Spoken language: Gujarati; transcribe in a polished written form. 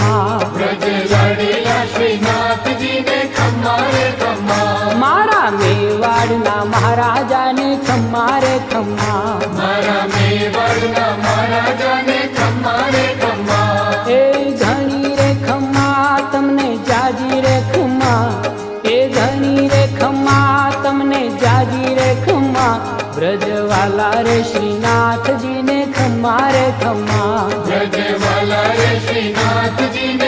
ખમ્મા વ્રજ લાડેલા શ્રીનાથજીને ખમ્મા રે ખમ્મા મારા મેવાડના મહારાજાને ખમ્મા રે ખમ્મા મારા મેવાડના મહારાજાને ખમ્મા રે ખમ્મા એ ઘણી રે ખમ્મા તમને જાજી રે ખમ્મા એ ઘણી રે ખમ્મા તમને જાજી રે ખમ્મા વ્રજવાલા રે શ્રીનાથજીને ખમ્મા રે ખમ્મા વ્રજવાલા રે શ્રીનાથજીને